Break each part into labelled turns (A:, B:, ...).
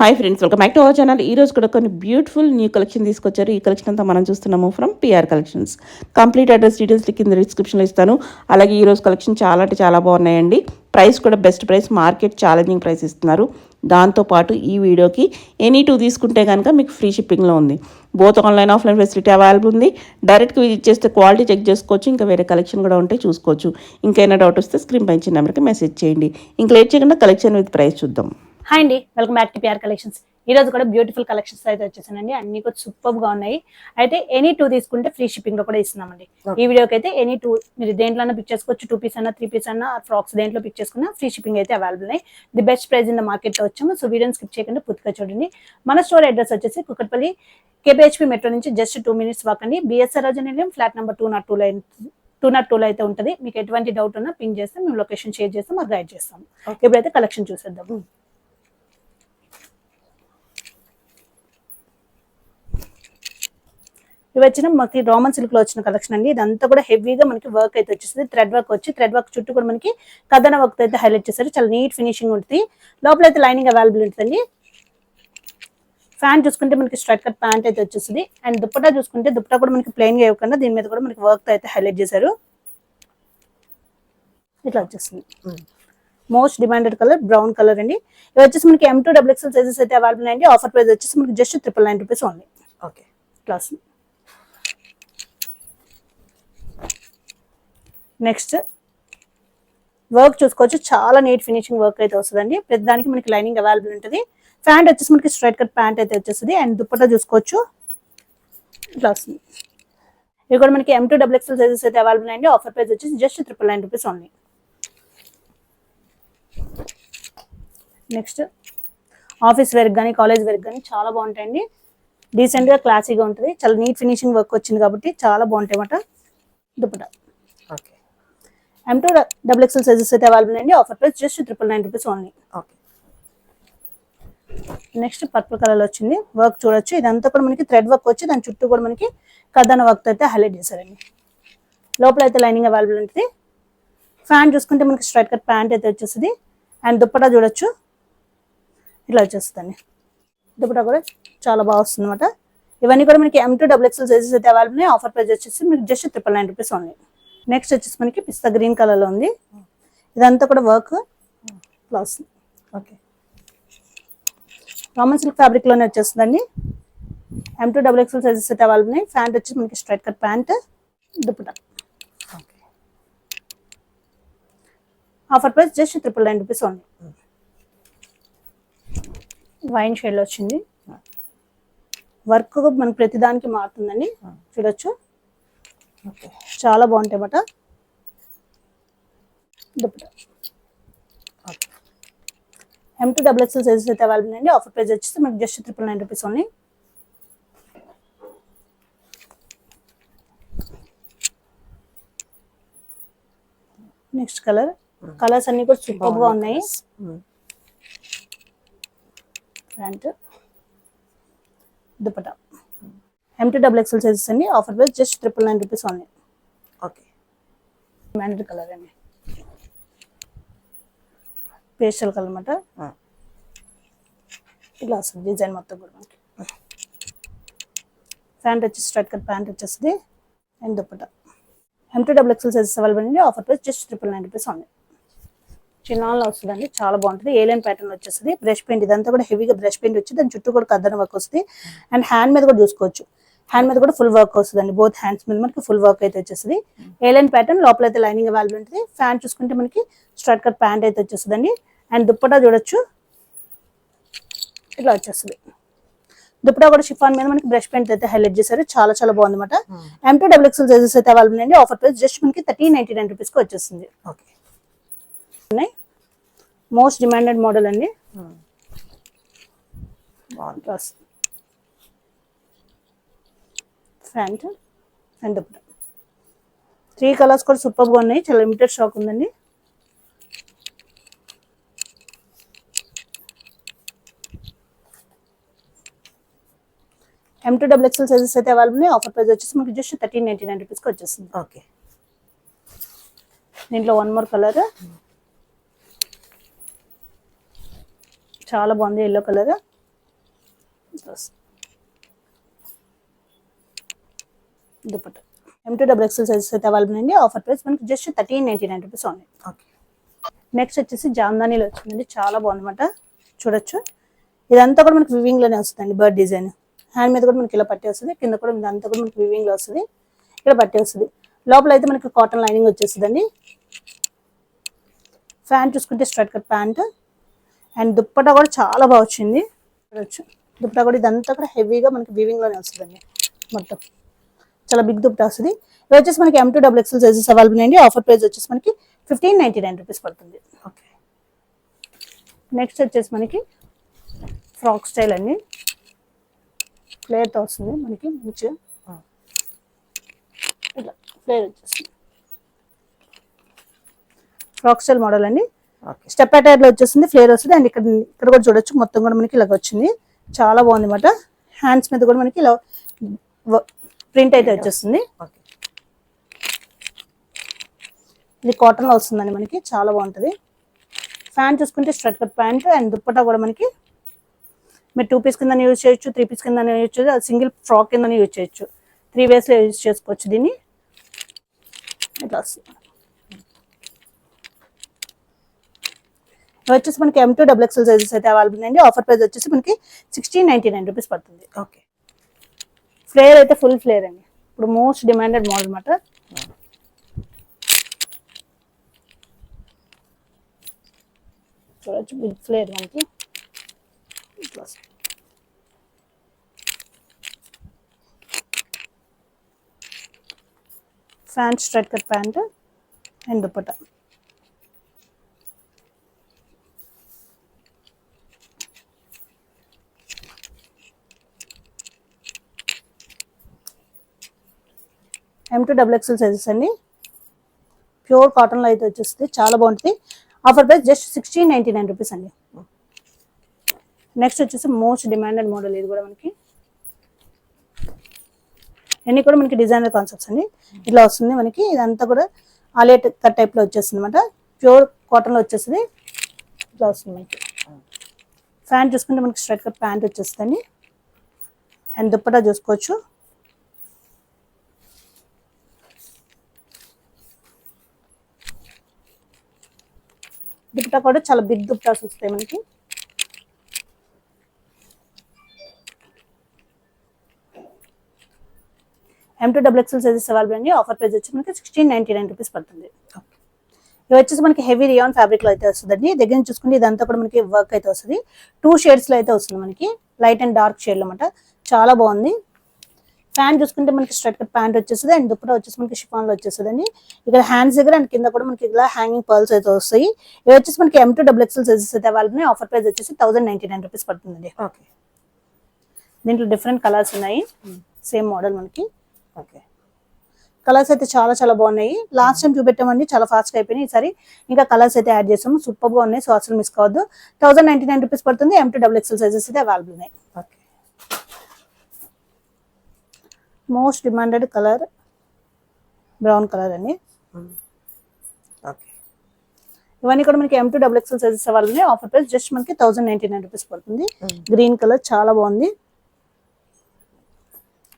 A: Hi friends, welcome back to our channel. ఈ రోజు కూడా కొన్ని బ్యూటిఫుల్ న్యూ కలెక్షన్ తీసుకొచ్చారు. ఈ కలెక్షన్ అంతా మనం చూస్తున్నాము from PR collections. Complete address details కింద డిస్క్రిప్షన్లో ఇస్తాను. అలాగే ఈ రోజు కలెక్షన్ చాలా అంటే చాలా బాగున్నాయండి. ప్రైస్ కూడా best price, market challenging price ఇస్తున్నారు. దాంతోపాటు ఈ వీడియోకి ఎనీ టూ తీసుకుంటే కనుక మీకు ఫ్రీ షిప్పింగ్లో ఉంది. Both online offline facility available ఉంది. డైరెక్ట్గా విజిట్ చేస్తే క్వాలిటీ చెక్ చేసుకోవచ్చు. ఇంకా వేరే కలెక్షన్ కూడా ఉంటే చూసుకోవచ్చు. ఇంకైనా డౌట్ వస్తే స్క్రీన్ పై ఇచ్చిన నెంబర్కి మెసేజ్ చేయండి. ఇంకా లేట్ చేయకుండా కలెక్షన్ విత్ ప్రైస్ చూద్దాం.
B: హాయ్ అండి, welcome back to PR collections. ఈ రోజు కూడా బ్యూటిఫుల్ కలెక్షన్స్ అయితే వచ్చేసానండి. అన్ని కూడా సూపర్ గా ఉన్నాయి. అయితే ఎనీ టూ తీసుకుంటే ఫ్రీ షిప్పింగ్ లో కూడా ఇస్తున్నామండి. ఈ వీడియోకి అయితే ఎనీ టూ మీరు దేంట్లో పిక్ చేసుకోవచ్చు. 2 పీస్ అన్నా 3 పీస్ అన్నా ఫ్రాక్స్ దేంట్లో పిక్ చేసుకున్నా ఫ్రీ షిప్పింగ్ అయితే అవైలబుల్ ఉన్నాయి. The best price in the market లో వచ్చాము. సో వీడియోని స్కిప్ చేయకుండా పూర్తిగా చూడండి. మన స్టోర్ అడ్రస్ వచ్చేసి కుకట్పల్లి కేపీహెచ్పీ మెట్రో నుంచి జస్ట్ 2 minutes వాక్ అండి. బిఎస్ఆర్ రాజు నిలయం ఫ్లాట్ నెంబర్ 202 అయితే ఉంటుంది. మీకు ఎటువంటి డౌట్ ఉన్నా పింక్ చేస్తే మేము లొకేషన్ షేర్ చేస్తాం, మాకు గైడ్ చేస్తాం. ఇప్పుడైతే కలెక్షన్ చూసేద్దాం. ఇవి వచ్చిన మనకి రోమన్ సిల్క్ లో వచ్చిన కలెక్షన్ అండి. ఇదంతా కూడా హెవీగా మనకి వర్క్ అయితే వచ్చేస్తుంది. థ్రెడ్ వర్క్ వచ్చి థ్రెడ్ వర్క్ చుట్టూ కూడా మనకి కథన వర్క్ అయితే హైలైట్ చేశారు. చాలా నీట్ ఫినిషింగ్ ఉంటుంది. లోపల అయితే లైనింగ్ అవైలబుల్ ఉంటుందండి. ప్యాంట్ చూసుకుంటే మనకి స్ట్రైట్ కట్ ప్యాంట్ అయితే వచ్చేస్తుంది. అండ్ దుప్పటా చూసుకుంటే దుప్పటా కూడా మనకి ప్లెయిన్ గా ఇవ్వకుండా దీని మీద కూడా మనకి వర్క్ అయితే హైలైట్ చేశారు. ఇట్లా వచ్చేస్తుంది. Most demanded colour brown colour అండి. ఇవి వచ్చేసి మనకి M2 XXL సైజెస్ అయితే అవైలబుల్ అండి. ఆఫర్ ప్రైస్ వచ్చేసి మనకి just 999 rupees only. Okay, class. Next work చూసుకోవచ్చు. చాలా నీట్ ఫినిషింగ్ వర్క్ అయితే వస్తుందండి. ప్రతిదానికి మనకి లైనింగ్ అవైలబుల్ ఉంటుంది. ప్యాంట్ వచ్చేసి మనకి స్ట్రైట్ కట్ ప్యాంట్ అయితే వచ్చేస్తుంది. అండ్ దుప్పట్టా చూసుకోవచ్చు ఇట్లా వస్తుంది. ఇవి కూడా మనకి M2 XXL సైజెస్ అయితే అవైలబుల్ అండి. ఆఫర్ ప్రైస్ వచ్చేసి just 999 rupees only. Next office wear కానీ కాలేజ్ వేర్ కానీ చాలా బాగుంటాయండి. డీసెంట్ గా క్లాసీగా ఉంటుంది. చాలా నీట్ ఫినిషింగ్ వర్క్ వచ్చింది కాబట్టి చాలా బాగుంటాయి అన్నమాట. దుప్పట్టా M2 XXL సైజెస్ అయితే అవైలబుల్ అండి. Offer price just 999 rupees only. Okay, next purple colour లో వచ్చింది. వర్క్ చూడొచ్చు. ఇదంతా కూడా మనకి థ్రెడ్ వర్క్ వచ్చి దాని చుట్టూ కూడా మనకి కథన వర్క్ అయితే హైలైట్ చేశారండి. లోపల అయితే లైనింగ్ అవైలబుల్ ఉంటుంది. ప్యాంట్ చూసుకుంటే మనకి స్ట్రైట్ కట్ ప్యాంట్ అయితే వచ్చేస్తుంది. అండ్ దుప్పటా చూడొచ్చు ఇట్లా వచ్చేస్తుంది. దుప్పటా కూడా చాలా బాగా వస్తుంది అనమాట. ఇవన్నీ కూడా మనకి M2 XXL సైజెస్ అయితే అవైలబుల్ ఉన్నాయి. ఆఫర్ ప్రైస్ వచ్చేసి మీకు జస్ట్ 999 రూపీస్ ఓన్లీ. నెక్స్ట్ వచ్చేసి మనకి పిస్తా గ్రీన్ కలర్ లో ఉంది. ఇదంతా కూడా work plus. Okay, Roman silk fabric లోనే వచ్చేస్తుందండి. M2 XXL సైజెస్ అయితే అవైలబుల్ ఉన్నాయి. ప్యాంట్ వచ్చి మనకి straight cut pant, dupatta. Offer price just 999 rupees only. Wine shade లో వచ్చింది. వర్క్ మనకి ప్రతిదానికి మారుతుందండి. చూడొచ్చు, చాలా బాగుంటాయి అన్నమాట. దుప్పటా M2 XXL సైజెస్ అయితే అవైలబుల్ అండి. ఆఫర్ ప్రైస్ వచ్చేసి మనకి just 999 rupees only. Next colours అన్ని కూడా సూపర్ గా ఉన్నాయి. Pant, dupatta M2 XXL sizes అండి. Offer price just 999 rupees only. Okay, మ్యాండరీ కలర్ అండి. పేస్టల్ కలర్ అన్నమాట. ఇలా వస్తుంది డిజైన్ మొత్తం కూడా మనకి. ప్యాంట్ వచ్చి స్ట్రైట్ కట్ ప్యాంట్ వచ్చేస్తుంది. And dupatta M2 XXL sizes available అండి. Offer price just 999 rupees only. చిన్నాల్లో వస్తుందండి. చాలా బాగుంటుంది. ఏలైన్ ప్యాటర్న్ వచ్చేస్తుంది. బ్రష్ పెయింట్ ఇదంతా కూడా హెవీగా బ్రష్ పెయింట్ వచ్చి దాని చుట్టూ కూడా కద్దన వర్క్ వస్తుంది. అండ్ హ్యాండ్ మీద కూడా చూసుకోవచ్చు. హ్యాండ్ మీద కూడా ఫుల్ వర్క్ వస్తుందండి. బోత్ హ్యాండ్స్ మీద మనకి ఫుల్ వర్క్ అయితే వచ్చేస్తుంది. ఏలైన్ ప్యాటర్న్, లోపల అయితే లైనింగ్ అవైలబుల్ ఉంటుంది. ప్యాంట్ చూసుకుంటే మనకి స్ట్రైట్ కట్ ప్యాంట్ అయితే వచ్చేస్తుందండి. అండ్ దుప్పటా చూడొచ్చు ఇట్లా వచ్చేస్తుంది. దుప్పటా కూడా షిఫాన్ మీద మనకి బ్రష్ పెయింట్ అయితే హైలైట్ చేశారు. చాలా చాలా బాగుంది అనమాట. M2 XXL సైజెస్ అయితే అవైలబుల్ అండి. ఆఫర్ ప్రైస్ జస్ట్ మనకి 1399 రూపీస్ కి వచ్చేస్తుంది. ఓకే, మోస్ట్ డిమాండెడ్ మోడల్ అండి. ప్యాంట్ అండ్ దుప్పటా 3 కలర్స్ కూడా సూపర్ గా ఉన్నాయి. చాలా లిమిటెడ్ స్టాక్ ఉందండి. M2 XXL సైజెస్ అయితే అవైలబుల్ ఉన్నాయి. ఆఫర్ ప్రైస్ వచ్చేసి మనకి జస్ట్ 1399 రూపీస్ కి వచ్చేస్తుంది. ఓకే, దీంట్లో వన్ మోర్ కలర్ చాలా బాగుంది. Yellow colour dupatta M2XXL sizes అయితే అవైలబుల్ అండి. ఆఫర్ ప్రైస్ మనకి just 1399 rupees only.
C: Okay.
B: Next వచ్చేసి జామ్దానీలో వచ్చిందండి, చాలా బాగుందన్నమాట. చూడొచ్చు, ఇదంతా కూడా మనకి వివింగ్ లోనే వస్తుందండి. బర్డ్ డిజైన్ హ్యాండ్ మీద కూడా మనకి ఇలా పట్టి వస్తుంది, కింద కూడా ఇదంతా కూడా మనకి వివింగ్ లో వస్తుంది, ఇక్కడ పట్టి వస్తుంది. లోపల అయితే మనకి కాటన్ లైనింగ్ వచ్చేస్తుందండి. ప్యాంట్ చూసుకుంటే straight cut pant and dupatta కూడా చాలా బాగా వచ్చింది. చూడొచ్చు, దుప్పటా కూడా ఇదంతా కూడా హెవీగా మనకి వివింగ్ లోనే వస్తుందండి. మొత్తం చాలా బిగ్ దుప్పటా వస్తుంది. ఇది వచ్చేసి మనకి M2XXL సైజెస్ అవైలబుల్ అండి. ఆఫర్ ప్రైస్ వచ్చేసి మనకి 1599 రూపీస్ పడుతుంది.
C: ఓకే.
B: నెక్స్ట్ వచ్చేసి మనకి ఫ్రాక్ స్టైల్ అండి, ఫ్లేర్తో వస్తుంది మనకి మంచిగా. ఇట్లా ఫ్లేర్ వచ్చేస్తుంది, ఫ్రాక్ స్టైల్ మోడల్ అండి.
C: ఓకే.
B: స్టెప్ అటైర్ లో వచ్చేసింది, ఫ్లేర్ వస్తుంది. అండ్ ఇక్కడ కూడా చూడొచ్చు, మొత్తం కూడా మనకి ఇలాగ వచ్చింది, చాలా బాగుంది అనమాట. హ్యాండ్స్ మీద కూడా మనకి ఇలా ప్రింట్ అయితే వచ్చేస్తుంది.
C: ఓకే.
B: ఇది కాటన్ లో వస్తుందండి మనకి, చాలా బాగుంటుంది. ప్యాంట్ చూసుకుంటే straight cut pant and dupatta కూడా మనకి మీరు 2 పీస్ కింద యూజ్ చేయొచ్చు, 3 పీస్ కింద యూజ్ చేయొచ్చు, అది సింగిల్ ఫ్రాక్ కింద యూజ్ చేయొచ్చు, 3 వేస్ లో యూజ్ చేసుకోవచ్చు దీన్ని. ఇట్లా వస్తుంది. వచ్చేసి మనకి M2XXL సైజెస్ అయితే అవైలబుల్ అండి. ఆఫర్ ప్రైస్ వచ్చేసి మనకి 1699 రూపీస్ పడుతుంది.
C: ఓకే.
B: ఫ్లేర్ అయితే ఫుల్ ఫ్లేర్ అండి, ఇప్పుడు మోస్ట్ డిమాండెడ్ మోడల్ అనమాట. చూడొచ్చు, బిగ్ ఫ్లేర్ మనకి. Pant straight cut pant and dupatta. M2XXL sizes అండి, ప్యూర్ కాటన్ లో అయితే వచ్చేస్తుంది, చాలా బాగుంటుంది. ఆఫర్ ప్రైస్ జస్ట్ 1699 రూపీస్ అండి. నెక్స్ట్ వచ్చేసి మోస్ట్ డిమాండెడ్ మోడల్, ఇది కూడా మనకి అన్ని కూడా మనకి డిజైనర్ కాన్సెప్ట్స్ అండి. ఇట్లా వస్తుంది మనకి, ఇదంతా కూడా ఆలియా కట్ టైప్ లో వచ్చేస్తుంది అనమాట. ప్యూర్ కాటన్ లో వచ్చేస్తుంది, ఇట్లా వస్తుంది మనకి. ప్యాంట్ చూసుకుంటే మనకి స్ట్రైట్ కట్ ప్యాంట్ వచ్చేస్తుంది అండ్ దుప్పటా చూసుకోవచ్చు. దుప్పటా కూడా చాలా బిగ్ దుప్పటాస్ వస్తాయి మనకి. M2XXL సైజెస్ అవైలబుల్ అండి. ఆఫర్ ప్రైస్ వచ్చి మనకి 1699 రూపీస్ పడుతుంది. ఇవి వచ్చేసి మనకి హెవీ రియాన్ ఫ్యాబ్రిక్ లో అయితే వస్తుందండి. దగ్గర నుంచి చూసుకుంటే ఇదంతా కూడా మనకి వర్క్ అయితే వస్తుంది. 2 షేడ్స్ లో అయితే వస్తుంది మనకి, లైట్ అండ్ డార్క్ షేడ్ లో అనమాట. చాలా బాగుంది. ప్యాంట్ చూసుకుంటే మనకి స్ట్రైట్ కట్ ప్యాంట్ వచ్చేస్తుంది అండ్ దుప్పటా వచ్చేసి మనకి షిఫాన్ లో వచ్చేస్తుంది అండి. ఇక్కడ హ్యాండ్స్ దగ్గర అండ్ కింద కూడా మనకి ఇలా హ్యాంగింగ్ పర్ల్స్ అయితే వస్తాయి. ఇవి వచ్చేసి మనకి M2XXL సైజెస్ అయితే అవైలబుల్. ఆఫర్ ప్రైస్ వచ్చేసి 1099 రూపీస్ పడుతుంది.
C: ఓకే.
B: దీంట్లో డిఫరెంట్ కలర్స్ ఉన్నాయి, సేమ్ మోడల్ మనకి.
C: ఓకే.
B: కలర్స్ అయితే చాలా చాలా బాగున్నాయి. లాస్ట్ టైం చూపెట్టామండి, చాలా ఫాస్ట్ గా అయిపోయినాయి. ఈసారి ఇంకా కలర్స్ అయితే యాడ్ చేసాము, సూపర్ గా ఉన్నాయి. సో అసలు మిస్ కావద్దు. 1099 రూపీస్ పడుతుంది. M2XXL సైజెస్ అయితే అవైలబుల్ ఉన్నాయి.
C: Okay.
B: Most demanded colour brown colour అండి.
C: ఓకే.
B: ఇవన్నీ కూడా మనకి M2XXL సైజెస్ అవైలబుల్ ఉన్నాయి. ఆఫర్ ప్రైస్ జస్ట్ మనకి 1099 రూపీస్ పడుతుంది. గ్రీన్ కలర్ చాలా బాగుంది.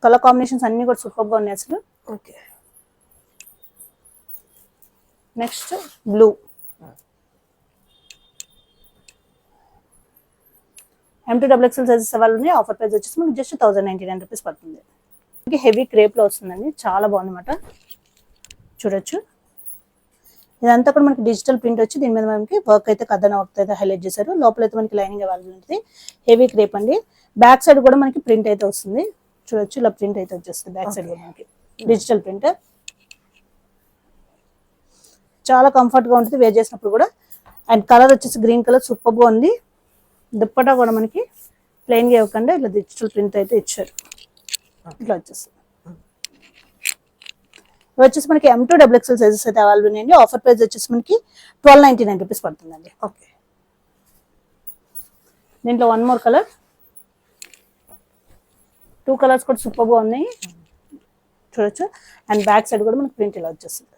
B: కలర్ కాంబినేషన్స్ అన్ని కూడా సూపర్ గా ఉన్నాయి అసలు.
C: Okay.
B: Next blue. M2XXL sizes available ఉన్నాయి. ఆఫర్ ప్రైస్ వచ్చేసి మనకి జస్ట్ 1099 రూపీస్ పడుతుంది. మనకి హెవీ క్రేప్ లో వస్తుందండి, చాలా బాగుంది అనమాట. చూడొచ్చు, ఇదంతా కూడా మనకి డిజిటల్ ప్రింట్ వచ్చి దీని మీద మనకి వర్క్ అయితే కథన వర్క్ అయితే హైలైట్ చేశారు. లోపల అయితే మనకి లైనింగ్ అవైలబుల్ ఉంటుంది. హెవీ క్రేప్ అండి. బ్యాక్ సైడ్ కూడా మనకి ప్రింట్ అయితే వస్తుంది. చూడొచ్చు, ఇలా ప్రింట్ అయితే వచ్చేస్తుంది బ్యాక్ సైడ్ కూడా మనకి డిజిటల్ ప్రింట్. చాలా కంఫర్ట్ గా ఉంటుంది వేర్ చేసినప్పుడు కూడా. అండ్ కలర్ వచ్చేసి గ్రీన్ కలర్ సూపర్ గా ఉంది. దుప్పటా కూడా మనకి ప్లెయిన్ గా ఇవ్వకుండా ఇట్లా డిజిటల్ ప్రింట్ అయితే ఇచ్చారు. ఇట్లా వచ్చేస్తుంది. వచ్చేసి మనకి M2XXL సైజెస్ అయితే అవైలబుల్ ఉన్నాయండి. ఆఫర్ ప్రైస్ వచ్చేసి మనకి 1299 రూపీస్ పడుతుందండి.
C: ఓకే.
B: దీంట్లో వన్ మోర్ కలర్, 2 కలర్స్ కూడా సూపర్ గా ఉన్నాయి. చూడొచ్చు, అండ్ బ్యాక్ సైడ్ కూడా మనకి ప్రింట్ ఇలా వచ్చేస్తుంది.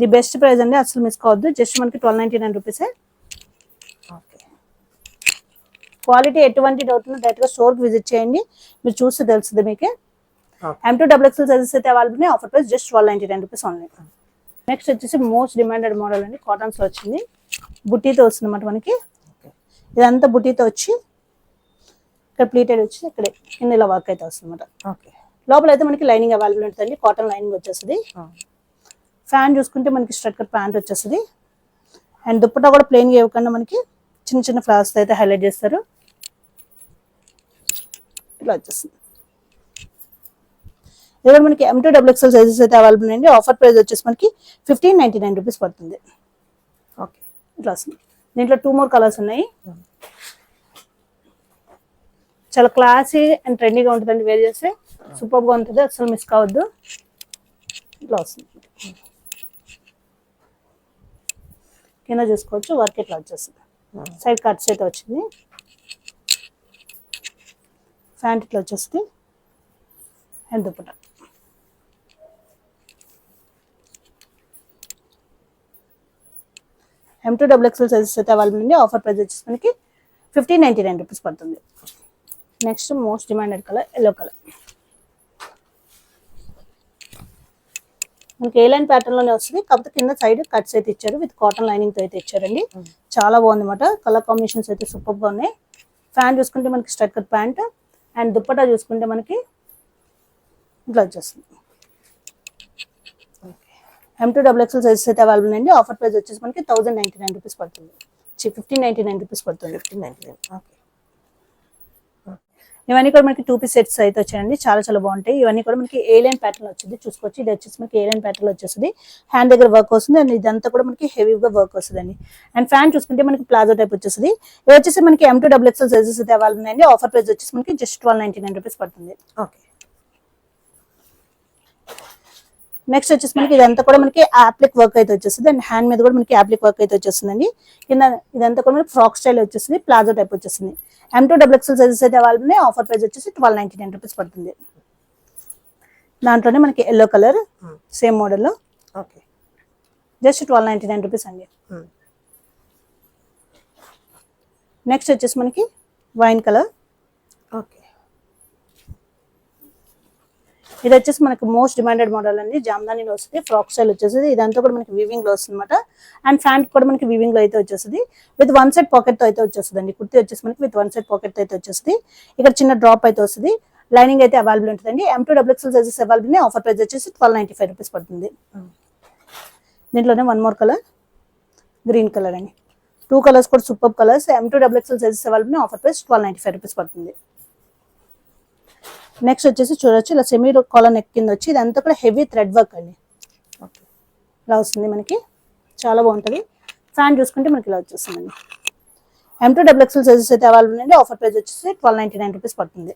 B: ది బెస్ట్ ప్రైస్ అండి, అసలు మిస్ కావద్దు. జస్ట్ మనకి 1299 రూపీసే.
C: ఓకే.
B: క్వాలిటీ ఎటువంటి డౌట్ ఉన్నా డైరెక్ట్గా స్టోర్కి విజిట్ చేయండి, మీరు చూస్తే తెలుస్తుంది మీకు.
C: ఓకే.
B: M2XXL సైజెస్ అయితే అవైలబుల్ ఉన్నాయి. Offer price just 1299 rupees only. Next వచ్చేసి మోస్ట్ డిమాండెడ్ మోడల్ అండి, కాటన్స్లో వచ్చింది. బుట్టీతో వస్తుంది అన్నమాట మనకి. ఇదంతా బుట్టీతో వచ్చి ఇక్కడ ప్లీటెడ్ వచ్చి ఇక్కడ కింద ఇలా వర్క్ అయితే వస్తుంది అన్నమాట.
C: ఓకే.
B: లోపల అయితే మనకి లైనింగ్ అవైలబుల్ ఉంటుందండి, కాటన్ లైనింగ్ వచ్చేస్తుంది. ఫ్యాన్ చూసుకుంటే మనకి స్ట్రెట్ కట్ ప్యాంట్ వచ్చేస్తుంది. అండ్ దుప్పటా కూడా ప్లెయిన్గా ఇవ్వకుండా మనకి చిన్న చిన్న ఫ్లవర్స్ అయితే హైలైట్ చేస్తారు. ఇలా వచ్చేస్తుంది. ఇక్కడ మనకి M2XXL సైజెస్ అయితే అవైలబుల్ అండి. ఆఫర్ ప్రైస్ వచ్చేసి మనకి 1599 రూపీస్ పడుతుంది.
C: ఓకే.
B: ఇట్లా వస్తుంది. దీంట్లో 2 more కలర్స్ ఉన్నాయి. చాలా క్లాసీ అండ్ ట్రెండీగా ఉంటుందండి, వేర్ చేస్తే సూపర్గా ఉంటుంది, అసలు మిస్ కావద్దు. ఇట్లా వస్తుంది. కింద చూసుకోవచ్చు వర్క్ ఇట్లా వచ్చేస్తుంది. సైడ్ కట్స్ అయితే వచ్చింది. ప్యాంట్ ఇట్లా వచ్చేస్తుంది. అండ్ దుప్పట M2XXL సైజెస్ అయితే అవైలబుల్ ఉంది. ఆఫర్ ప్రైస్ వచ్చేసి మనకి 1599 రూపీస్ పడుతుంది. Next most demanded colour yellow colour. మనకి ఏ లైన్ ప్యాటర్న్ లోనే వస్తుంది, కాకపోతే కింద సైడ్ కట్స్ అయితే ఇచ్చారు, విత్ కాటన్ లైనింగ్ తో అయితే ఇచ్చారండి. చాలా బాగుంది అన్నమాట. కలర్ కాంబినేషన్స్ అయితే సూపర్ గా ఉన్నాయి. ప్యాంట్ చూసుకుంటే మనకి straight cut pant, and dupatta చూసుకుంటే మనకి ఇట్లా వచ్చేస్తుంది. M2XXL సైజెస్ అయితే అవైలబుల్ అండి. ఆఫర్ ప్రైస్ వచ్చేసి మనకి 1099 రూపీస్ పడుతుంది. 1599 రూపీస్ పడుతుంది.
C: 1599. ఓకే.
B: ఇవన్నీ కూడా మనకి 2 పీస్ సెట్స్ అయితే వచ్చాయండి, చాలా చాలా బాగుంటాయి. ఇవన్నీ కూడా మనకి ఏ లైన్ ప్యాటర్న్ వచ్చింది చూసుకోవచ్చు. ఇది వచ్చేసి మనకి ఏ లైన్ ప్యాటర్న్ వచ్చేస్తుంది, హ్యాండ్ దగ్గర వర్క్ వస్తుంది. అండ్ ఇదంతా కూడా మనకి హెవీగా వర్క్ వస్తుందండి. అండ్ ఫ్యాన్ చూసుకుంటే మనకి ప్లాజో టైప్ వచ్చేస్తుంది. ఇది వచ్చేసి మనకి M2XXL సైజెస్ అయితే అవైలబుల్ ఉన్నాయండి. ఆఫర్ ప్రైస్ వచ్చేసి మనకి జస్ట్ 1299 రూపీస్ పడుతుంది.
C: ఓకే.
B: నెక్స్ట్ వచ్చేసి మనకి ఇదంతా కూడా మనకి యాప్లిక్ వర్క్ అయితే వచ్చేస్తుంది. అండ్ హ్యాండ్ మీద కూడా మనకి యాప్లిక్ వర్క్ అయితే వచ్చేస్తుందండి. కింద ఇదంతా కూడా మనకి ఫ్రాక్ స్టైల్ వచ్చేస్తుంది, ప్లాజో టైప్ వచ్చేస్తుంది. M2XXL సైజెస్ అయితే అవైలబుల్ ఉన్నాయి. ఆఫర్ ప్రైస్ వచ్చేసి 1299 రూపీస్ పడుతుంది. దాంట్లోనే మనకి ఎల్లో కలర్ సేమ్ మోడల్లో
C: ఓకే.
B: జస్ట్ 1299 రూపీస్ అండి. నెక్స్ట్ వచ్చేసి మనకి వైన్ కలర్.
C: ఓకే.
B: ఇది వచ్చేసి మనకి మోస్ట్ డిమాండెడ్ మోడల్ అండి, జామ్దానీలో వస్తుంది. ఫ్రాక్ స్టైల్ వచ్చేస్తుంది. ఇదంతా కూడా మనకి వీవింగ్ లో వస్తుంది అనమాట. అండ్ ఫ్యాంట్ కూడా మనకి వీవింగ్ లో అయితే వచ్చేస్తుంది, విత్ 1 సైడ్ పాకెట్ తో అయితే వచ్చేస్తుంది అండి. కుర్తీ వచ్చేసి మనకి విత్ 1 సైడ్ పాకెట్ తో అయితే వచ్చేస్తుంది. ఇక్కడ చిన్న డ్రాప్ అయితే వస్తుంది. లైనింగ్ అయితే అవైలబుల్ ఉంటుందండి. M2XXL సైజెస్ అవైలబుల్ ఉన్నాయి. ఆఫర్ ప్రైస్ వచ్చేసి 1295 రూపీస్ పడుతుంది. దీంట్లోనే 1 more కలర్ గ్రీన్ కలర్ అండి. 2 కలర్స్ కూడా super colours. M2XXL sizes available ఉన్నాయి. ఆఫర్ ప్రైస్ 1295 రూపీస్ పడుతుంది. నెక్స్ట్ వచ్చేసి చూడొచ్చు, ఇలా సెమీ కాలర్ నెక్ కింద వచ్చి ఇదంతా కూడా హెవీ థ్రెడ్ వర్క్ అండి. ఇలా వస్తుంది మనకి, చాలా బాగుంటుంది. ఫ్యాన్ చూసుకుంటే మనకి ఇలా వచ్చేస్తుందండి. M2XXL సైజెస్ అయితే అవైలబుల్ ఉన్నాయండి. ఆఫర్ ప్రైస్ వచ్చేసి 1299 రూపీస్ పడుతుంది.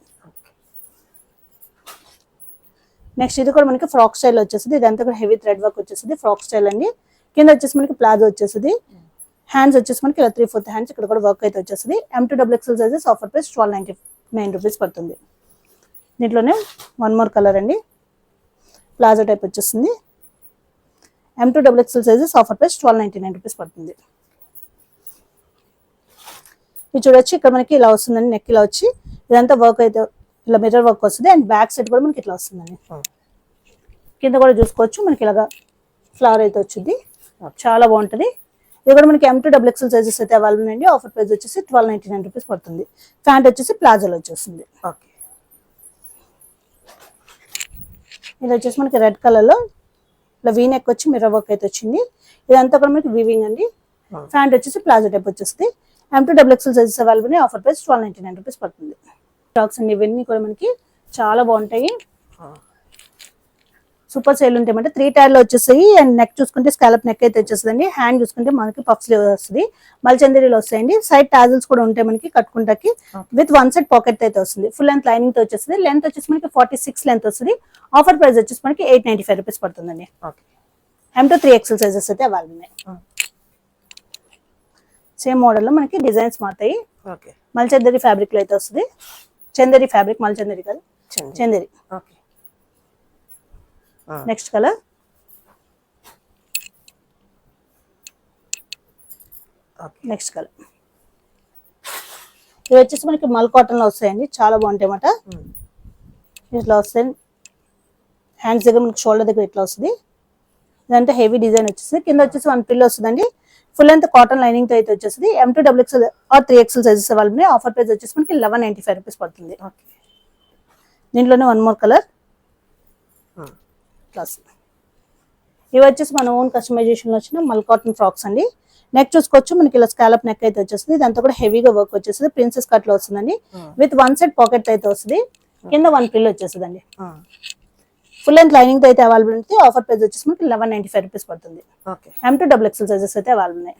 B: నెక్స్ట్ ఇది కూడా మనకి ఫ్రాక్ స్టైల్ వచ్చేస్తుంది. ఇదంతా కూడా హెవీ థ్రెడ్ వర్క్ వచ్చేస్తుంది, ఫ్రాక్ స్టైల్ అండి. కింద వచ్చేసి మనకి ప్లాజో వచ్చేస్తుంది. హ్యాండ్స్ వచ్చేసి మనకి ఇలా 3/4 హ్యాండ్స్ ఇక్కడ కూడా వర్క్ అయితే వచ్చేస్తుంది. M2XXL sizes offer price 1299 rupees పడుతుంది. దీంట్లోనే 1 more కలర్ అండి, ప్లాజో టైప్ వచ్చేస్తుంది. M2XXL sizes offer price 1299 rupees పడుతుంది. ఇది చూడొచ్చు, ఇక్కడ మనకి ఇలా వస్తుందండి. నెక్ ఇలా వచ్చి ఇదంతా వర్క్ అయితే ఇలా మిర్రర్ వర్క్ వస్తుంది. అండ్ బ్యాక్ సైడ్ కూడా మనకి ఇట్లా వస్తుందండి. కింద కూడా చూసుకోవచ్చు మనకి ఇలాగా ఫ్లవర్ అయితే వచ్చింది, చాలా బాగుంటుంది. ఇది కూడా మనకి M2XXL సైజెస్ అయితే అవైలబుల్ అండి. ఆఫర్ ప్రైస్ వచ్చేసి 1299 రూపీస్ పడుతుంది. ప్యాంట్ వచ్చేసి ప్లాజోలో వచ్చేస్తుంది.
C: ఓకే.
B: ఇది వచ్చేసి మనకి రెడ్ కలర్ లో ఇలా వీ నెక్ వచ్చి మిర్రర్ వర్క్ అయితే వచ్చింది. ఇదంతా కూడా మనకి వీవింగ్ అండి. ప్యాంట్ వచ్చేసి ప్లాజో టైప్ వచ్చేస్తుంది. M2XXL sizes available. Offer price 1299 rupees పడుతుంది. ఫ్రాక్స్ అండి, ఇవన్నీ కూడా మనకి చాలా బాగుంటాయి, సూపర్ సేల్ ఉంటాయి అంటే 3 టైర్ లో వచ్చేస్తాయి. అండ్ నెక్ చూసుకుంటే స్కాలప్ నెక్ అయితే వచ్చేస్తుంది. హ్యాండ్ చూసుకుంటే మనకి పఫ్ స్లీవ్ వస్తుంది, మల్చందరిలో వస్తాయండి. సైడ్ టాజిల్స్ కూడా ఉంటాయి మనకి కట్టుకుంటాకి, విత్ 1 సైడ్ పాకెట్ అయితే వస్తుంది. ఫుల్ లెంత్ లైనింగ్ తో వచ్చేస్తుంది. లెంత్ వచ్చేసి మనకి 46 లెంత్ వస్తుంది. ఆఫర్ ప్రైస్ వచ్చేసి మనకి 895 రూపీస్ పడుతుందండి. M2XXL సైజెస్ అయితే అవైలబుల్ ఉన్నాయి. సేమ్ మోడల్ లో మనకి డిజైన్స్ మారుతాయి. మల్చందరి ఫ్యాబ్రిక్ లో అయితే వస్తుంది. చందేరి ఫ్యాబ్రిక్, మల్చందరి కాదు, Chanderi. Next colour
C: okay.
B: Next colour ఇవి వచ్చేసి మనకి మల్ కాటన్ లో వస్తాయండి, చాలా బాగుంటాయి అన్నమాట. ఇట్లా వస్తాయి, హ్యాండ్స్ దగ్గర మనకి షోల్డర్ దగ్గర ఇట్లా వస్తుంది. ఇదంతా హెవీ డిజైన్ వచ్చేసి కింద వచ్చేసి 1 పిల్ వస్తుందండి. ఫుల్ అంతా కాటన్ లైనింగ్ తో అయితే వచ్చేసి M2XXL or 3XL sizes available. Offer price వచ్చేసి మనకి 1195 రూపీస్ పడుతుంది.
C: ఓకే.
B: దీంట్లోనే 1 మోర్ కలర్ ప్లస్. ఇవి వచ్చేసి మన ఓన్ కస్టమైజేషన్ లో వచ్చిన మల్ కాటన్ ఫ్రాక్స్ అండి. నెక్ చూసుకోవచ్చు, మనకి ఇలా స్కాలప్ నెక్ అయితే వచ్చేస్తుంది. ఇదంతా కూడా హెవీగా వర్క్ వచ్చేస్తుంది, ప్రిన్సెస్ కట్ లో వస్తుందండి. విత్ 1 సెట్ పాకెట్ అయితే వస్తుంది, కింద 1 పిల్ వచ్చేస్తుందండి. ఫుల్ లెంత్ లైనింగ్ తో అయితే అవైలబుల్ ఉంది. ఆఫర్ ప్రైస్ వచ్చేసి మనకి 1195 రూపీస్ పడుతుంది.
C: ఓకే.
B: M2XXL సైజెస్ అయితే అవైలబుల్ ఉన్నాయి.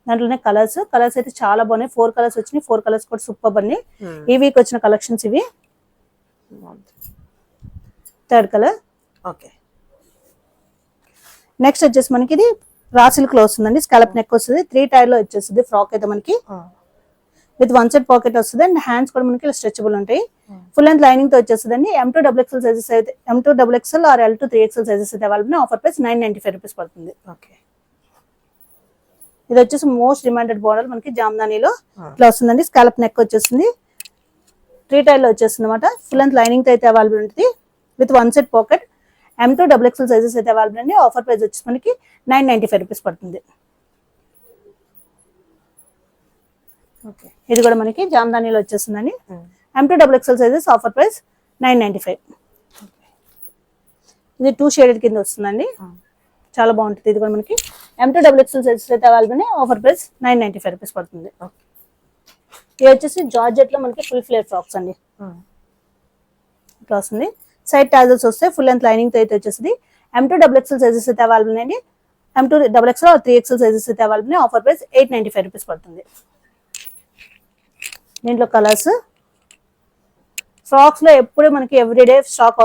B: దాంట్లోనే కలర్స్ అయితే చాలా బాగున్నాయి. 4 కలర్స్ వచ్చినాయి. 4 కలర్స్ కూడా సూపర్ ఉన్నాయి. ఈ వీక్ వచ్చిన కలెక్షన్స్ ఇవి. Third colour.
C: ఓకే.
B: నెక్స్ట్ వచ్చేసి మనకి ఇది రా సిల్క్ లో వస్తుందండి. స్కాలప్ నెక్ వస్తుంది, 3 టైర్ లో వచ్చేస్తుంది. ఫ్రాక్ అయితే మనకి విత్ 1 సెట్ పాకెట్ వస్తుంది అండ్ హ్యాండ్స్ కూడా మనకి స్ట్రెచబుల్ ఉంటాయి. ఫుల్ లెంత్ లైనింగ్ తో వచ్చేస్తుంది. M2XXL సైజెస్ అయితే M2XXL or L2 3XL sizes అయితే అవైలబుల్. ఆఫర్ ప్రైస్ 995 రూపీస్ పడుతుంది.
C: ఓకే.
B: ఇది వచ్చేసి మోస్ట్ డిమాండెడ్ మోడల్ మనకి జామ్దానీలో ఇట్లా వస్తుందండి. స్కాలప్ నెక్ వచ్చేస్తుంది, 3 టైర్ లో వచ్చేస్తుంది అనమాట. ఫుల్ లెంత్ లైనింగ్ తో అయితే అవైలబుల్ ఉంటుంది with 1 set pocket. M2XXL sizes అయితే అవైలబుల్ అండి. ఆఫర్ ప్రైస్ వచ్చేసి మనకి 995 రూపీస్ పడుతుంది.
C: ఓకే.
B: ఇది కూడా మనకి జామ్దానీలో వచ్చేస్తుందండి. M2XXL sizes offer price 995. ఇది 2 షేడెడ్ కింద వస్తుందండి, చాలా బాగుంటుంది. ఇది కూడా మనకి M2XXL సైజెస్ అయితే అవైలబుల్. ఆఫర్ ప్రైస్ 995 రూపీస్ పడుతుంది. ఇది వచ్చేసి జార్జెట్ లో మనకి ఫుల్ ఫ్లేర్ ఫ్రాక్స్ అండి. ఇట్లా వస్తుంది, సైడ్ టాజల్స్ వస్తాయి. ఫుల్ లెంత్ లైనింగ్ తో అయితే వచ్చేసి M2XXL సైజెస్ అయితే అవైలబుల్ అండి. M2XXL ఆర్ 3XL సైజెస్ అయితే అవైలబుల్. ఆఫర్ ప్రైస్ 895 రూపీస్ పడుతుంది. దీంట్లో కలర్స్ ఫ్రాక్స్ లో ఎప్పుడు మనకి ఎవ్రీడే స్టాక్,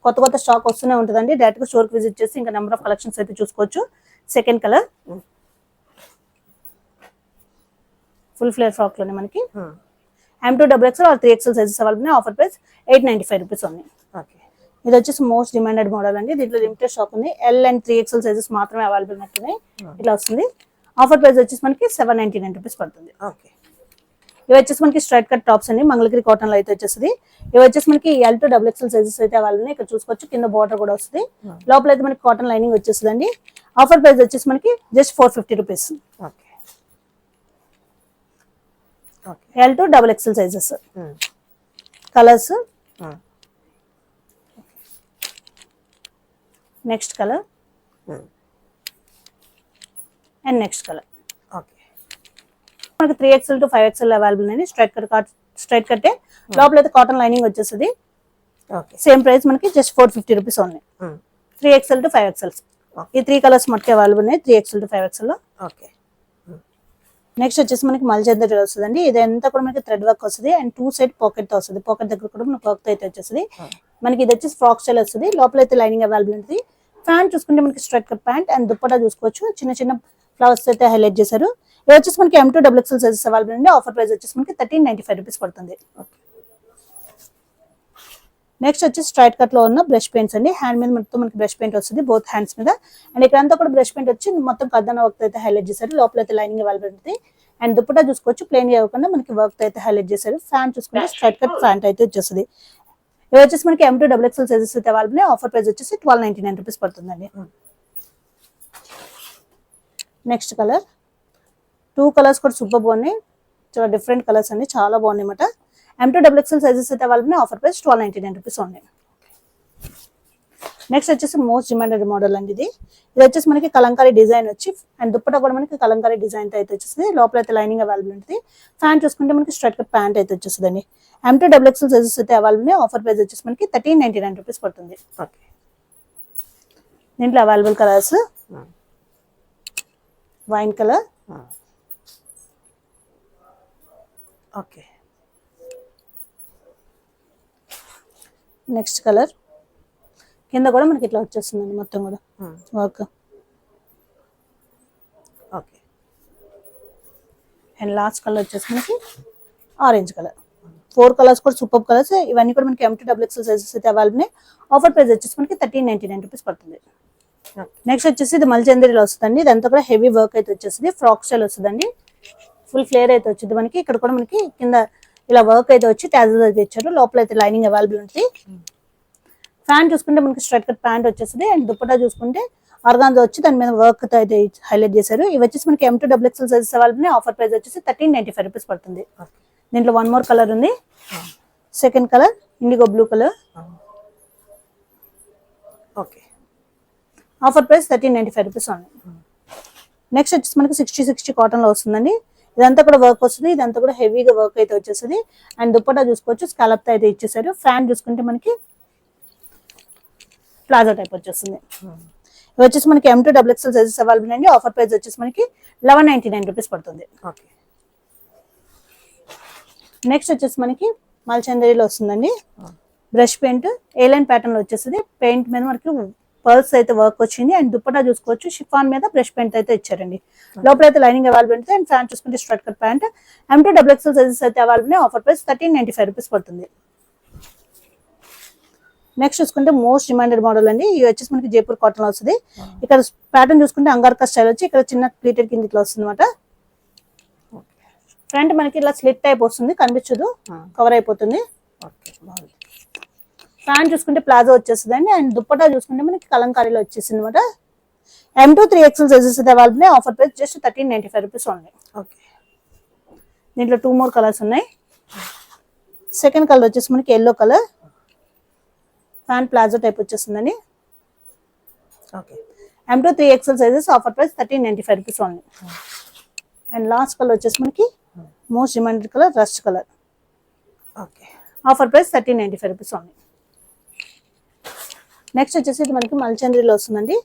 B: కొత్త స్టాక్ వస్తూనే ఉంటుందండి. డైరెక్ట్ గా స్టోర్ కి విజిట్ చేసి ఇంకా నెంబర్ ఆఫ్ కలెక్షన్స్ అయితే చూసుకోవచ్చు. Second colour full flare frock లోనే మనకి M2XXL or 3XL sizes available. Offer price 895 rupees ఉంది.
C: ఓకే.
B: ఇది వచ్చేసి మోస్ట్ డిమాండెడ్ మోడల్ అండి. దీంట్లో లిమిటెడ్ స్టాక్ ఉంది. L అండ్ 3XL సైజెస్ మాత్రమే అవైలబుల్ ఉన్నట్టున్నాయి. ఇట్లా వస్తుంది. ఆఫర్ ప్రైస్ వచ్చేసి మనకి 799 రూపీస్ పడుతుంది.
C: ఓకే.
B: ఇవి వచ్చేసి మనకి స్ట్రైట్ కట్ టాప్స్ అండి, మంగళగిరి కాటన్ లో అయితే వచ్చేసి. ఇవి వచ్చేసి మనకి L2XXL సైజెస్ అయితే అవైలబుల్. ఇక్కడ చూసుకోవచ్చు, కింద బార్డర్ కూడా వస్తుంది. లోపల అయితే మనకి కాటన్ లైనింగ్ వచ్చేస్తుంది అండి. ఆఫర్ ప్రైస్ వచ్చేసి మనకి just 450 rupees.
C: Okay. Okay.
B: L2XXL sizes. Colours next colour and next colour.
C: Okay.
B: మనకి 3XL to 5XL అవైలబుల్ అండి. స్ట్రైట్ కట్టే, లోపల అయితే కాటన్ లైనింగ్ వచ్చేస్తుంది.
C: ఓకే.
B: సేమ్ ప్రైస్ మనకి జస్ట్ 450 రూపీస్ ఉన్నాయి. 3XL to 5XL ఈ 3 కలర్స్ మట్టుకు అవైలబుల్ ఉన్నాయి 3XL to 5XL లో.
C: ఓకే.
B: నెక్స్ట్ వచ్చేసి మనకి మల్చందర్ వస్తుందండి. ఇదంతా కూడా మనకి థ్రెడ్ వర్క్ వస్తుంది అండ్ 2 సైడ్ పాకెట్ తో వస్తుంది. పాకెట్ దగ్గర కూడా మనకి వర్క్ అయితే వచ్చేస్తుంది. మనకి ఇది వచ్చేసి ఫ్రాక్ స్టైల్ వస్తుంది. లోపల అయితే లైనింగ్ అవైలబుల్ ఉంటుంది. ప్యాంట్ చూసుకుంటే మనకి straight cut pant and dupatta చూసుకోవచ్చు, చిన్న చిన్న ఫ్లవర్స్ అయితే హైలైట్ చేశారు. ఇది వచ్చేసి మనకి M2XXL సైజెస్ అవైలబుల్ అండి. ఆఫర్ ప్రైస్ వచ్చేసి మనకి 1395 రూపీస్ పడుతుంది. నెక్స్ట్ వచ్చేసి స్ట్రైట్ కట్ లో ఉన్న బ్రష్ పెయింట్స్ అండి. హ్యాండ్ మీద మొత్తం మనకి బ్రష్ పెయింట్ వస్తుంది, బోత్ హ్యాండ్స్ మీద. అండ్ ఇక్కడ అంతా కూడా బ్రష్ పెయింట్ వచ్చి మొత్తం కద్దన వర్క్ అయితే హైలైట్ చేశారు. లోపల అయితే లైనింగ్ అవైలబుల్ ఉంటుంది. అండ్ దుప్పటా చూసుకోవచ్చు, ప్లెయిన్ కాకుండా మనకి వర్క్ అయితే హైలైట్ చేశారు. ఫ్యాంట్ చూసుకుంటే స్ట్రైట్ కట్ ఫ్యాంట్ అయితే వచ్చేస్తుంది. ఇవి వచ్చేసి మనకి M2XXL సైజెస్ అయితే అవైలబుల్. ఆఫర్ ప్రైస్ వచ్చేసి 1299 రూపీస్ పడుతుందండి. నెక్స్ట్ కలర్, 2 కలర్స్ కూడా సూపర్ బాగున్నాయి, చాలా డిఫరెంట్ కలర్స్ అండి, చాలా బాగున్నాయి అన్నమాట. M2XXL సైజెస్ అయితే అవైలబుల్. ఆఫర్ ప్రైస్ 1299 రూపీస్ ఉన్నాయి. నెక్స్ట్ వచ్చేసి మోస్ట్ డిమాండెడ్ మోడల్ అండి. ఇది వచ్చేసి మనకి కలంకారీ డిజైన్ వచ్చి అండ్ దుప్పటా కూడా మనకి కలంకారీ డిజైన్ అయితే వచ్చేస్తుంది. లోపల అయితే లైనింగ్ అవైలబుల్ ఉంటుంది. ఫ్యాంట్ చూసుకుంటే మనకి స్ట్రైట్ కట్ ప్యాంట్ అయితే వచ్చేస్తుంది అండి. M2XXL సైజెస్ అయితే అవైలబుల్. ఆఫర్ ప్రైస్ వచ్చేసి మనకి 1399 రూపీస్ పడుతుంది.
C: ఓకే.
B: దీంట్లో available colours wine colour,
C: okay.
B: Next colour, కింద కూడా మనకి ఇట్లా వచ్చేస్తుందండి మొత్తం కూడా work.
C: Okay.
B: And last colour వచ్చేసి మనకి ఆరెంజ్ కలర్. 4 కలర్స్ కూడా సూపర్ కలర్స్. ఇవన్నీ కూడా మనకి M2XXL సైజెస్ అయితే అవైలబుల్. ఆఫర్ ప్రైస్ వచ్చేసి మనకి 1399 రూపీస్ పడుతుంది. నెక్స్ట్ వచ్చేసి ఇది మల్చందరిలో వస్తుందండి. ఇదంతా కూడా హెవీ వర్క్ అయితే వచ్చేసింది, ఫ్రాక్ స్టైల్ వస్తుందండి. ఫుల్ ఫ్లేర్ అయితే వచ్చింది మనకి. ఇక్కడ కూడా మనకి కింద ఇలా వర్క్ అయితే వచ్చి ట్యాజెస్ అయితే ఇచ్చారు. లోపల అయితే లైనింగ్ అవైలబుల్ ఉంటుంది. ప్యాంట్ చూసుకుంటే మనకి స్ట్రైట్ కట్ ప్యాంట్ వచ్చేసింది. అండ్ దుపట్టా చూసుకుంటే ఆర్గాన్జా వచ్చి దాని మీద వర్క్ అయితే హైలైట్ చేశారు. ఇవి వచ్చేసి మనకి M2 XXL sizes available. Offer price వచ్చేసి 1395 రూపీస్ పడుతుంది. దీంట్లో వన్ మోర్ కలర్ ఉంది. Second colour IndiGo blue colour.
C: Okay.
B: Offer price 1395 rupees ఉంది. నెక్స్ట్ వచ్చేసి మనకి 60 కాటన్ లో వస్తుందండి. ఇదంతా కూడా వర్క్ వస్తుంది. ఇదంతా కూడా హెవీగా వర్క్ అయితే వచ్చేస్తుంది. అండ్ దుపట్టా చూసుకోవచ్చు, స్కాలప్ తో అయితే ఇచ్చేసారు. ఫ్యాంట్ చూసుకుంటే మనకి ప్లాజో టైప్ వచ్చేస్తుంది. ఇవి వచ్చేసి మనకి M2 XXL సైజెస్ అవైలబుల్ అండి. ఆఫర్ ప్రైస్ వచ్చేసి మనకి 1199 రూపీస్ పడుతుంది.
C: ఓకే.
B: నెక్స్ట్ వచ్చేసి మనకి మల్చందరిలో వస్తుందండి. బ్రష్ పెయింట్ ఏ లైన్ ప్యాటర్న్ లో వచ్చేస్తుంది. పెయింట్ మీద మనకి పర్ల్స్ అయితే వర్క్ వచ్చింది. అండ్ దుపట్టా చూసుకోవచ్చు, షిఫాన్ మీద బ్రష్ పెయింట్ అయితే ఇచ్చారండి. లోపల అయితే లైనింగ్ అవైలబుల్ ఉంటుంది. అండ్ ప్యాంట్ చూసుకుంటే straight cut pant. M2 XXL sizes అయితే అవైలబుల్. ఆఫర్ ప్రైస్ 1395 రూపీస్ పడుతుంది. నెక్స్ట్ చూసుకుంటే మోస్ట్ డిమాండెడ్ మోడల్ అండి. ఇది వచ్చేసి మనకి జైపూర్ కాటన్ లో వస్తుంది. ఇక్కడ ప్యాటర్న్ చూసుకుంటే అంగార్కా స్టైల్ వచ్చి ఇక్కడ చిన్న ప్లీటెడ్ కింద ఇట్లా వస్తుంది అనమాట. ఫ్రంట్ మనకి ఇలా స్లిట్ టైప్ వస్తుంది, కనిపించదు, కవర్ అయిపోతుంది. ప్యాంట్ చూసుకుంటే ప్లాజో వచ్చేస్తుంది అండి. అండ్ దుపట్టా చూసుకుంటే మనకి కలంకారీలో వచ్చేసింది అనమాట. M2 3XL సైజెస్ అయితే available. Offer price just 1395 rupees ఉంది.
C: ఓకే.
B: దీంట్లో 2 మోర్ కలర్స్ ఉన్నాయి. సెకండ్ కలర్ వచ్చేసి మనకి yellow colour. Pant palazzo type వచ్చేస్తుందండి.
C: Okay.
B: M2 3XL sizes. Offer price 1395 rupees ఉంది. అండ్ లాస్ట్ కలర్ వచ్చేసి మనకి most demanded colour rust colour.
C: Okay.
B: Offer price 1395 rupees ఉంది. నెక్స్ట్ వచ్చేసి ఇది మనకి మల్చంద్రిలో వస్తుందండి.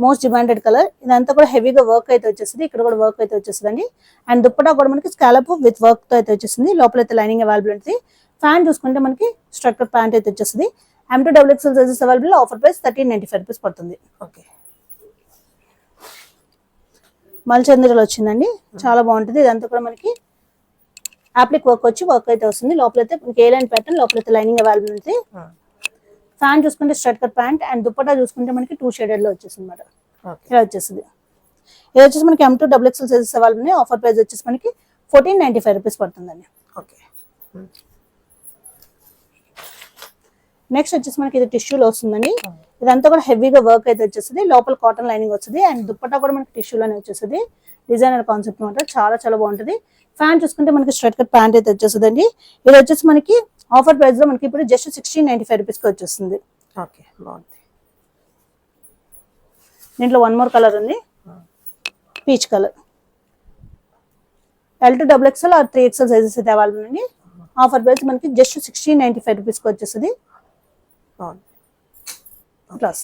B: Most demanded colour. ఇదంతా కూడా హెవీగా వర్క్ అయితే వచ్చేస్తుంది. ఇక్కడ కూడా వర్క్ అయితే వచ్చేస్తుందండి. అండ్ దుపట్టా కూడా మనకి స్కాలప్ విత్ వర్క్ తో అయితే వచ్చేసింది. లోపల అయితే లైనింగ్ అవైలబుల్ ఉంటుంది. ఫ్యాంట్ చూసుకుంటే మనకి స్ట్రక్చర్ ప్యాంట్ అయితే వచ్చేస్తుంది. M2 XXL sizes available. Offer price 1395 rupees పడుతుంది.
C: ఓకే.
B: మల్చంద్రిలో వచ్చిందండి. చాలా బాగుంటుంది. ఇదంతా కూడా మనకి అప్లిక్ వర్క్ వచ్చి వర్క్ అయితే వస్తుంది. లోపల అయితే మనకి ఏ లైన్ ప్యాటర్న్, లోపల అయితే లైనింగ్ అవైలబుల్ ఉంటుంది. ఫ్యాంట్ చూసుకుంటే straight cut pant. And dupatta చూసుకుంటే మనకి 2 షేడెడ్ లో వచ్చేసింది అనమాట. ఇలా వచ్చేస్తుంది. ఇది వచ్చేసి మనకి M2 XXL sizes available. Offer price వచ్చేసి మనకి 1495 రూపీస్ పడుతుందండి.
C: ఓకే.
B: నెక్స్ట్ వచ్చేసి మనకి ఇది టిష్యూలో వస్తుందండి. ఇదంతా కూడా హెవీగా వర్క్ అయితే వచ్చేస్తుంది. లోపల కాటన్ లైనింగ్ వస్తుంది. అండ్ దుపట్టా కూడా మనకి టిష్యూలోనే వచ్చేస్తుంది. డిజైనర్ కాన్సెప్ట్ అనమాట. చాలా చాలా బాగుంటుంది. ఫ్యాంట్ చూసుకుంటే మనకి స్ట్రైట్ కట్ ప్యాంట్ అయితే వచ్చేస్తుంది అండి. ఇది వచ్చేసి మనకి ఆఫర్ ప్రైస్ లో మనకి ఇప్పుడు జస్ట్ 1695 రూపీస్ కి వచ్చేస్తుంది.
C: ఓకే. బాగుంది.
B: దీంట్లో వన్ మోర్ కలర్ ఉంది, peach colour. L2 XXL or 3XL sizes అయితే అవైలబుల్ అండి. ఆఫర్ ప్రైస్ మనకి జస్ట్ 1695 రూపీస్ కి వచ్చేస్తుంది.
C: బాగుంది.
B: ప్లస్